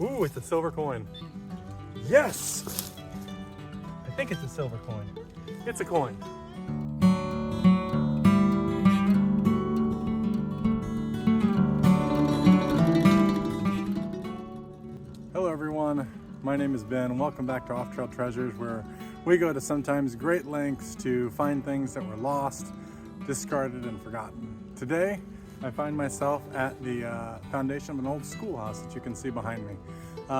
Ooh, it's a silver coin. Yes! I think it's a silver coin. It's a coin. Hello everyone, my name is Ben and welcome back to Off Trail Treasures, where we go to sometimes great lengths to find things that were lost, discarded, and forgotten. Today, I find myself at the foundation of an old schoolhouse that you can see behind me.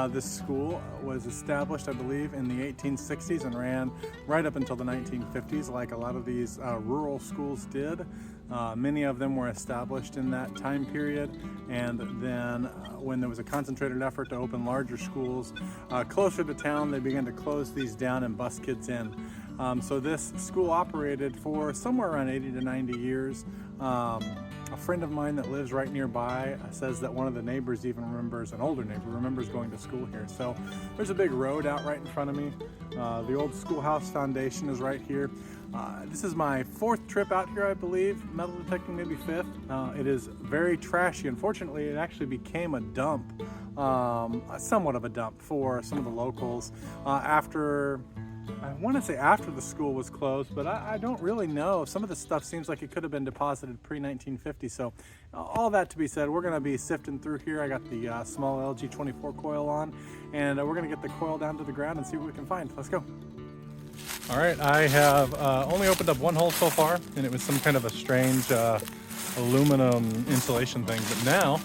This school was established, I believe, in the 1860s and ran right up until the 1950s, like a lot of these rural schools did. Many of them were established in that time period, and then when there was a concentrated effort to open larger schools closer to town, they began to close these down and bus kids in. So this school operated for somewhere around 80 to 90 years. A friend of mine that lives right nearby says that one of the neighbors even remembers, an older neighbor remembers going to school here. So there's a big road out right in front of me. The old schoolhouse foundation is right here. This is my fourth trip out here, I believe, metal detecting maybe fifth. It is very trashy. Unfortunately, it actually became a dump, somewhat of a dump for some of the locals I want to say after the school was closed, but I don't really know. Some of the stuff seems like it could have been deposited pre-1950. So all that to be said, we're going to be sifting through here. I got the small LG 24 coil on, and we're going to get the coil down to the ground and see what we can find. Let's go. All right, I have only opened up one hole so far, and it was some kind of a strange aluminum insulation thing. But now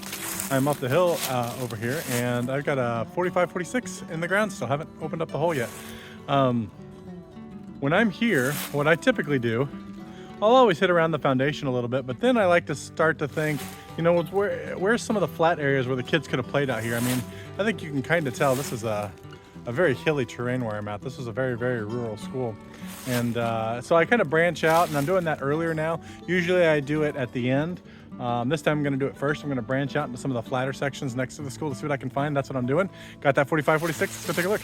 I'm up the hill over here, and I've got a 4546 in the ground. Still haven't opened up the hole yet. When I'm here, what I typically do, I'll always hit around the foundation a little bit, but then I like to start to think, you know, where's some of the flat areas where the kids could have played out here? I mean, I think you can kind of tell this is a very hilly terrain where I'm at. This is a very, very rural school. And so I kind of branch out, and I'm doing that earlier now. Usually I do it at the end. This time I'm going to do it first. I'm going to branch out into some of the flatter sections next to the school to see what I can find. That's what I'm doing. Got that 4546. Let's go take a look.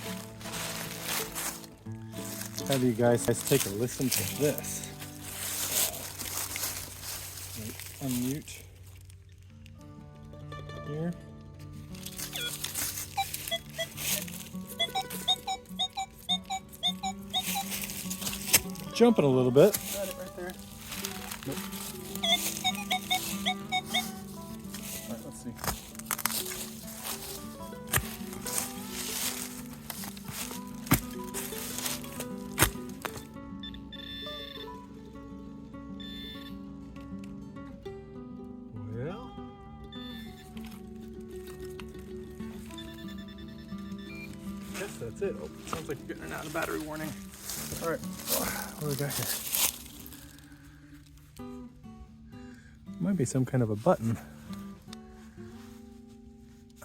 How do you guys take a listen to this? Unmute here. Jumping a little bit. Got it right there. Nope. All right, let's see. Well, I guess that's it. Oh, sounds like you're getting out of battery warning. All right, what do we got here? Might be some kind of a button.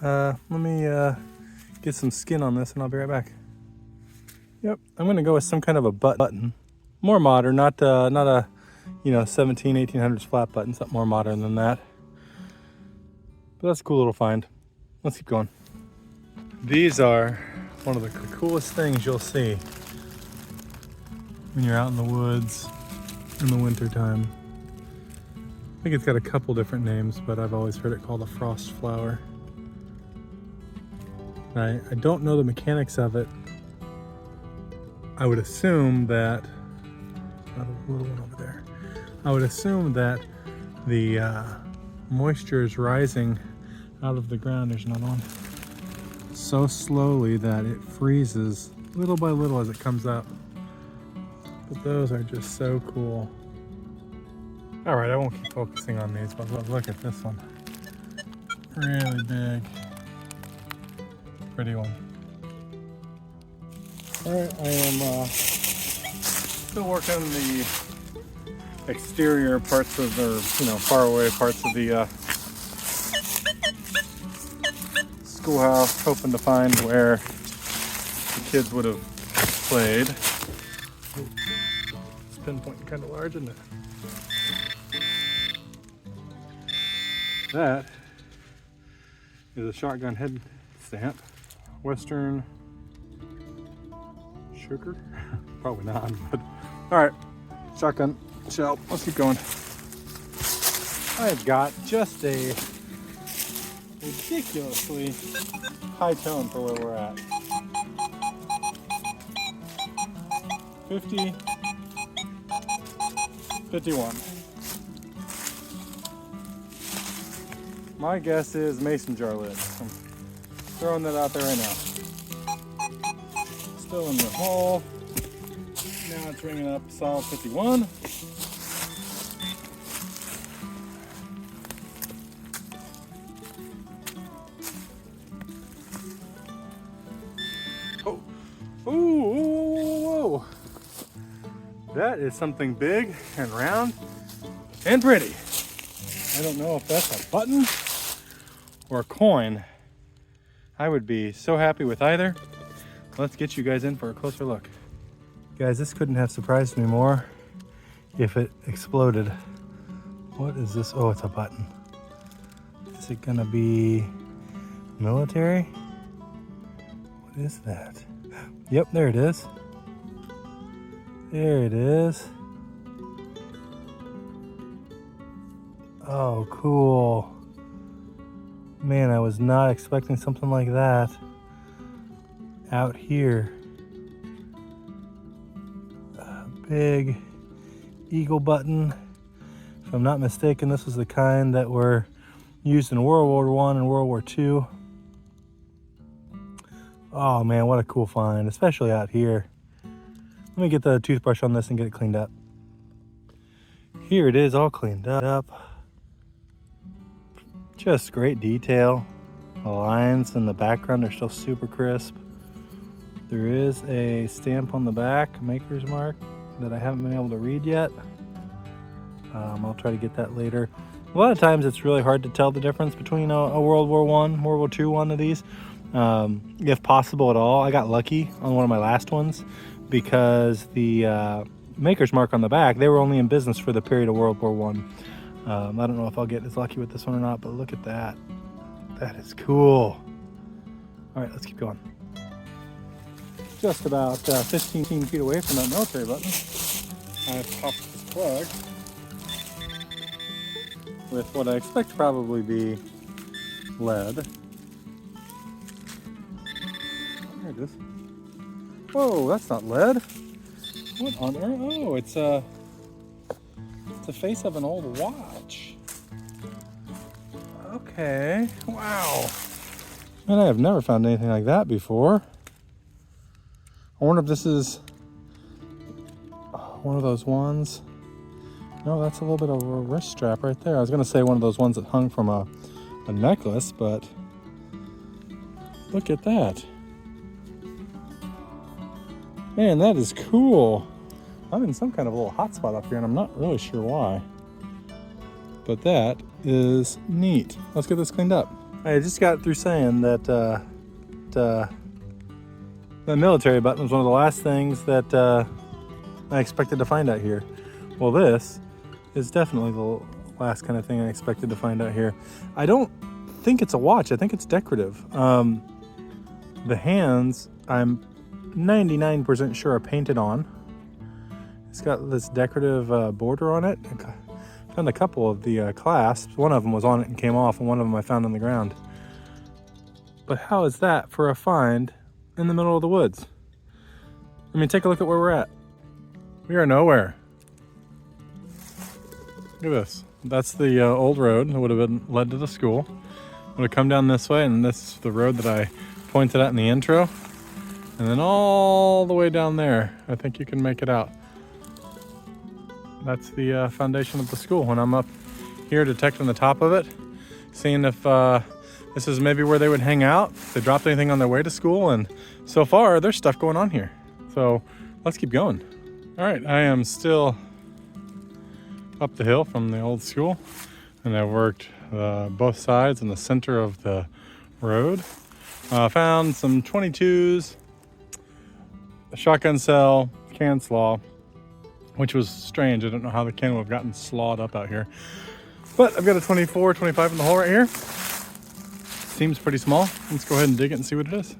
Let me get some skin on this and I'll be right back. Yep, I'm gonna go with some kind of a button. More modern, not a 1800s flat button, something more modern than that. But that's a cool little find. Let's keep going. These are one of the coolest things you'll see when you're out in the woods in the winter time. I think it's got a couple different names, but I've always heard it called a frost flower. I don't know the mechanics of it. I would assume that, another little one over there. I would assume that the moisture is rising out of the ground. There's another one. So slowly that it freezes little by little as it comes up. But those are just so cool. All right, I won't keep focusing on these, but look at this one. Really big. Pretty one. All right, I am still working on the exterior parts of the, far away parts of the schoolhouse, hoping to find where the kids would have played. This pinpoint kind of large, isn't it? That is a shotgun head stamp. Western sugar? Probably not, but all right. Shotgun shell. Let's keep going. I've got just a ridiculously high tone for where we're at. 50, 51. My guess is mason jar lid. I'm throwing that out there right now. Still in the hole. Now it's ringing up solid 51. Oh, whoa. That is something big and round and pretty. I don't know if that's a button or a coin. I would be so happy with either. Let's get you guys in for a closer look. Guys, this couldn't have surprised me more if it exploded. What is this? Oh, it's a button. Is it gonna be military? What is that? Yep, there it is. There it is. Oh, cool. Man, I was not expecting something like that out here. A big eagle button. If I'm not mistaken, this was the kind that were used in World War I and World War II. Oh man, what a cool find, especially out here. Let me get the toothbrush on this and get it cleaned up. Here it is, all cleaned up. Just great detail. The lines in the background are still super crisp. There is a stamp on the back, maker's mark, that I haven't been able to read yet. I'll try to get that later. A lot of times it's really hard to tell the difference between a World War I, World War II one of these, if possible at all. I got lucky on one of my last ones because the maker's mark on the back, they were only in business for the period of World War I. I don't know if I'll get as lucky with this one or not, but look at that. That is cool. All right, let's keep going. Just about 15 feet away from that military button, I popped this plug with what I expect to probably be lead. There it is. Whoa, that's not lead. What on earth? Oh, it's the face of an old watch. Okay, wow. Man, I have never found anything like that before. I wonder if this is one of those ones. No, that's a little bit of a wrist strap right there. I was gonna say one of those ones that hung from a necklace, but look at that. Man, that is cool. I'm in some kind of a little hot spot up here and I'm not really sure why. But that is neat. Let's get this cleaned up. I just got through saying that the military button was one of the last things that I expected to find out here. Well, this is definitely the last kind of thing I expected to find out here. I don't think it's a watch. I think it's decorative. The hands, I'm 99% sure are painted on. It's got this decorative border on it. I found a couple of the clasps. One of them was on it and came off, and one of them I found on the ground. But how is that for a find in the middle of the woods? I mean, take a look at where we're at. We are nowhere. Look at this. That's the old road that would have been led to the school. Would have come down this way, and this is the road that I pointed at in the intro. And then all the way down there, I think you can make it out. That's the foundation of the school. When I'm up here detecting the top of it, seeing if this is maybe where they would hang out, if they dropped anything on their way to school, and so far there's stuff going on here. So let's keep going. All right, I am still up the hill from the old school, and I worked both sides in the center of the road. Found some 22s, a shotgun shell, can slaw, which was strange. I don't know how the can would have gotten slawed up out here. But I've got a 24, 25 in the hole right here. Seems pretty small. Let's go ahead and dig it and see what it is.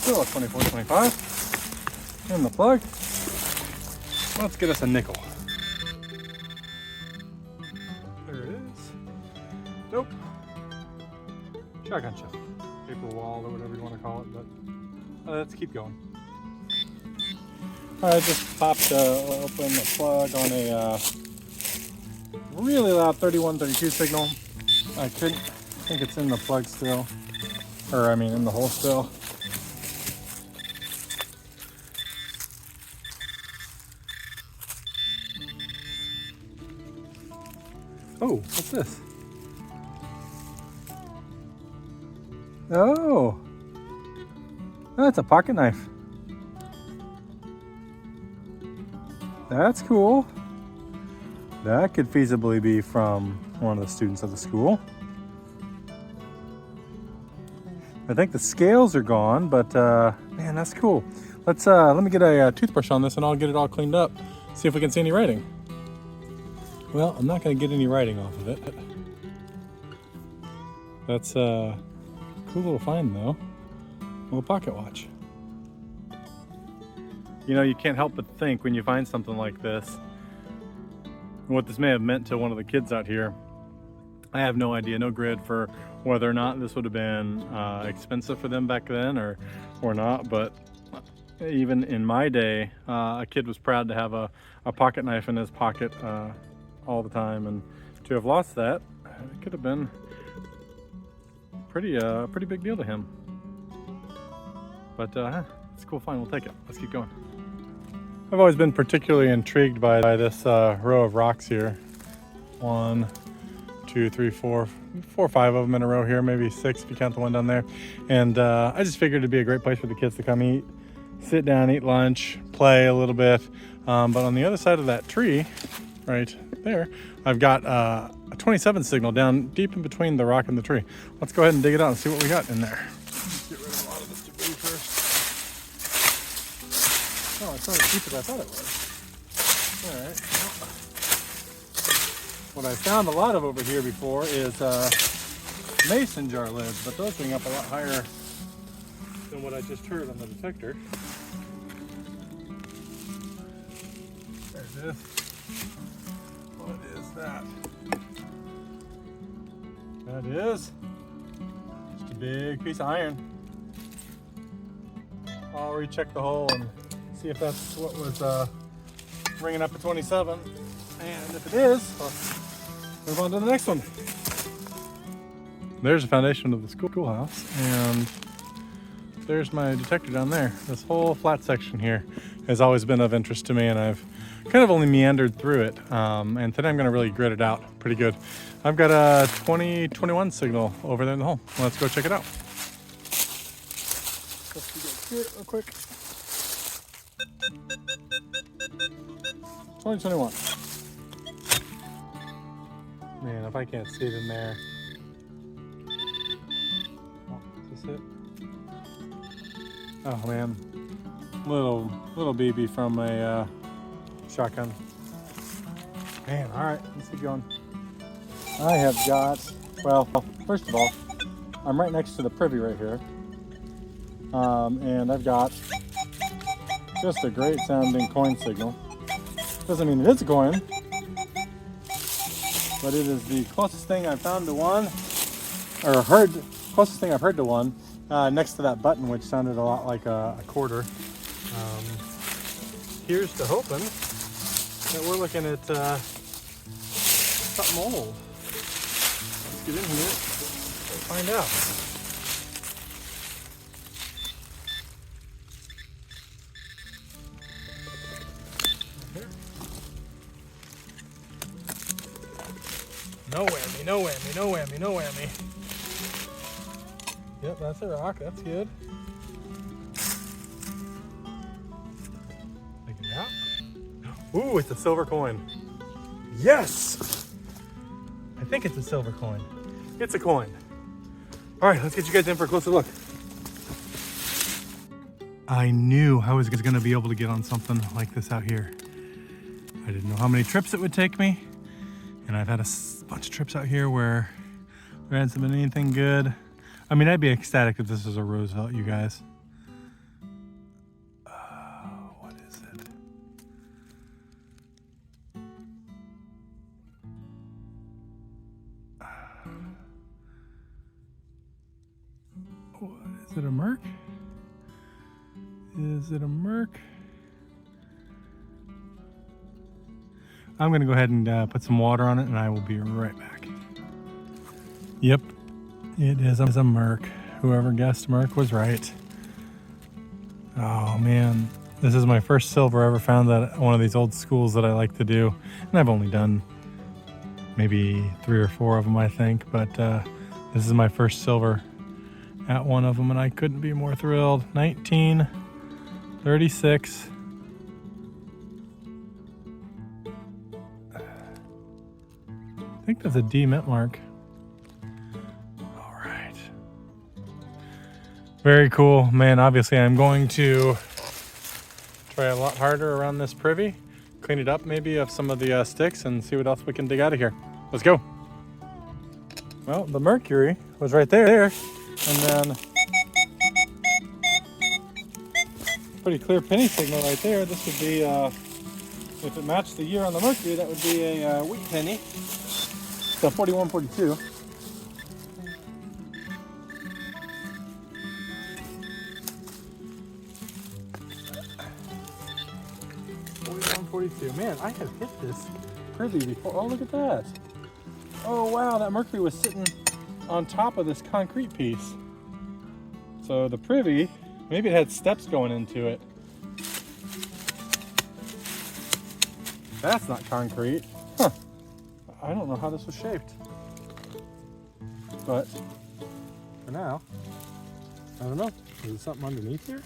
Still a 24.25 in the plug. Let's get us a nickel. There it is. Nope. Shotgun shell. Paper wall or whatever you want to call it, but let's keep going. I just popped open the plug on a really loud 3132 signal. I think it's in the plug still, or I mean in the hole still. Oh, what's this? Oh, that's a pocket knife. That's cool. That could feasibly be from one of the students of the school. I think the scales are gone, but man, that's cool. Let me get a toothbrush on this and I'll get it all cleaned up. See if we can see any writing. Well, I'm not going to get any writing off of it. That's a cool little find though. A little pocket watch. You know, you can't help but think when you find something like this, what this may have meant to one of the kids out here. I have no idea, no grid for whether or not this would have been expensive for them back then or not, but even in my day, a kid was proud to have a pocket knife in his pocket all the time, and to have lost that, it could have been pretty big deal to him. But it's a cool find, we'll take it. Let's keep going. I've always been particularly intrigued by this row of rocks here. 1, 2, 3, 4, 5 of them in a row here, maybe 6 if you count the one down there. And I just figured it'd be a great place for the kids to come eat, sit down, eat lunch, play a little bit. But on the other side of that tree, right there, I've got a 27 signal down deep in between the rock and the tree. Let's go ahead and dig it out and see what we got in there. Let's get rid of a lot of this debris first. Oh, it's not as deep as I thought it was. All right. What I found a lot of over here before is mason jar lids, but those bring up a lot higher than what I just heard on the detector. There's this. What is that? That is just a big piece of iron. I'll recheck the hole and see if that's what was ringing up at 27. And if it is, I'll move on to the next one. There's the foundation of the schoolhouse, and there's my detector down there. This whole flat section here has always been of interest to me, and I've kind of only meandered through it. And today I'm going to really grit it out pretty good. I've got a 2021 signal over there in the hole. Let's go check it out. Let's do it real quick. 2021. Man, if I can't see it in there. Oh, is this it? Oh man, little BB from a shotgun. Man, all right, let's keep going. I have got, well, first of all, I'm right next to the privy right here. And I've got just a great sounding coin signal. Doesn't mean it is a coin, but it is the closest thing I've found to one, or closest thing I've heard to one, next to that button, which sounded a lot like a quarter. Here's to hoping that we're looking at something old. Let's get in here and find out. No whammy, no whammy, no whammy, no whammy. Yep, that's a rock. That's good. Take it out. Ooh, it's a silver coin. Yes! I think it's a silver coin. It's a coin. All right, let's get you guys in for a closer look. I knew I was going to be able to get on something like this out here. I didn't know how many trips it would take me. And I've had a bunch of trips out here where there hasn't been anything good. I mean, I'd be ecstatic if this was a Roosevelt, you guys. it a Merc? Is it a Merc? I'm gonna go ahead and put some water on it and I will be right back. Yep, it is a Merc. Whoever guessed Merc was right. Oh man, this is my first silver I ever found at one of these old schools that I like to do. And I've only done maybe 3 or 4 of them, I think, but this is my first silver at one of them and I couldn't be more thrilled. 1936. I think that's a D mint mark. All right. Very cool, man. Obviously I'm going to try a lot harder around this privy, clean it up maybe of some of the sticks and see what else we can dig out of here. Let's go. Well, the mercury was right there, and then pretty clear penny signal right there. This would be, if it matched the year on the mercury, that would be a wheat penny. So 4142. Man, I have hit this privy before. Oh, look at that. Oh, wow, that mercury was sitting on top of this concrete piece. So the privy, maybe it had steps going into it. That's not concrete. Huh. I don't know how this was shaped. But for now, I don't know. Is there something underneath here?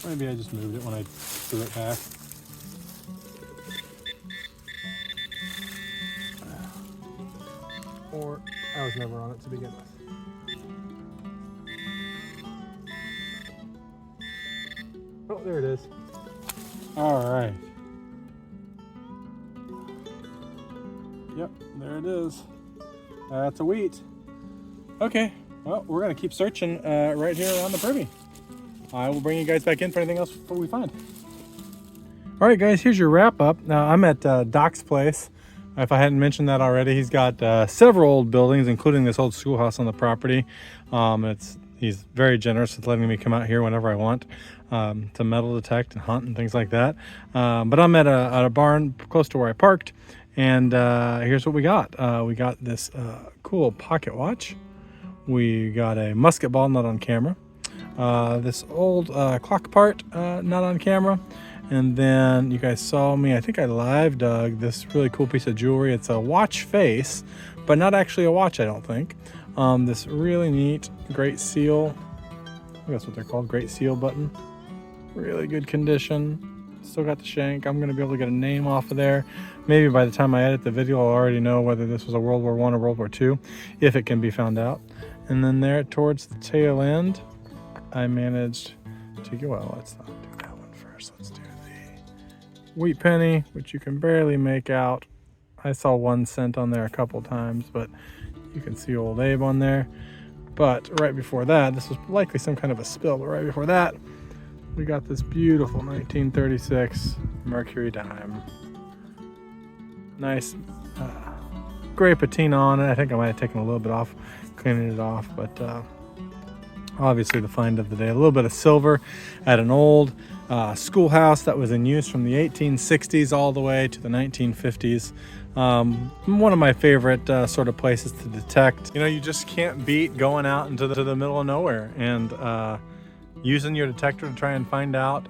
Maybe I just moved it when I threw it back. Or I was never on it to begin with. Oh, there it is. All right. Yep, there it is. That's a wheat. Okay, well, we're gonna keep searching right here around the privy. I will bring you guys back in for anything else we find. All right, guys, here's your wrap up. Now, I'm at Doc's place. If I hadn't mentioned that already, he's got several old buildings, including this old schoolhouse on the property. He's very generous with letting me come out here whenever I want to metal detect and hunt and things like that. But I'm at a barn close to where I parked, and here's what we got. We got this cool pocket watch. We got a musket ball, not on camera. This old clock part, not on camera. And then you guys saw me, I think I live dug this really cool piece of jewelry. It's a watch face, but not actually a watch, I don't think. This really neat Great Seal, I think that's what they're called, Great Seal button. Really good condition. Still got the shank. I'm gonna be able to get a name off of there. Maybe by the time I edit the video, I'll already know whether this was a World War I or World War II, if it can be found out. And then there towards the tail end, I managed to go, well, let's not do that one first. Let's do the wheat penny, which you can barely make out. I saw 1 cent on there a couple times, but you can see old Abe on there. But right before that, this was likely some kind of a spill, but right before that, we got this beautiful 1936 mercury dime. Nice gray patina on it. I think I might have taken a little bit off, cleaning it off, but obviously the find of the day. A little bit of silver at an old schoolhouse that was in use from the 1860s all the way to the 1950s. One of my favorite sort of places to detect. You know, you just can't beat going out into the middle of nowhere and using your detector to try and find out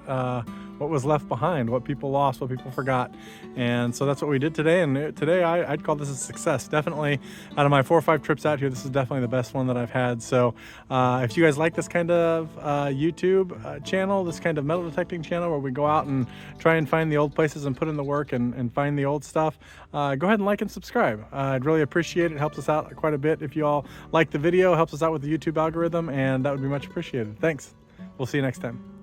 what was left behind, what people lost, what people forgot. And so that's what we did today. And today I'd call this a success. Definitely out of my 4 or 5 trips out here, this is definitely the best one that I've had. So if you guys like this kind of YouTube channel, this kind of metal detecting channel where we go out and try and find the old places and put in the work and find the old stuff, go ahead and like and subscribe. I'd really appreciate it. It helps us out quite a bit. If you all like the video, helps us out with the YouTube algorithm, and that would be much appreciated. Thanks. We'll see you next time.